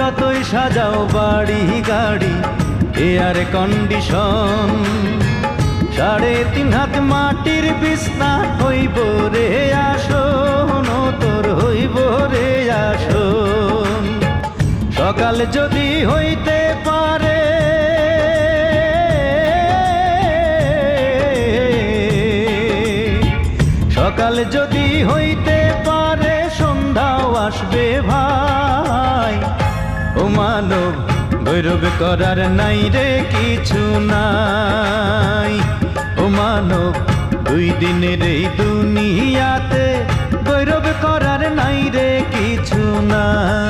যতই সাজাও বাড়ি গাড়ি এয়ার কন্ডিশন, 3.5 হাত মাটির বিছনা হইব রে আসন, তোর হইব রে আসন। সকাল যদি হইতে পারে, সকাল যদি হইতে পারে সন্ধ্যাও আসবে ভাই। ও মানব গৌরব করার নাই রে কিছু নাই, ও মানব 2 দিনের এই দুনিয়াতে গৌরব করার নাই রে কিছু নাই।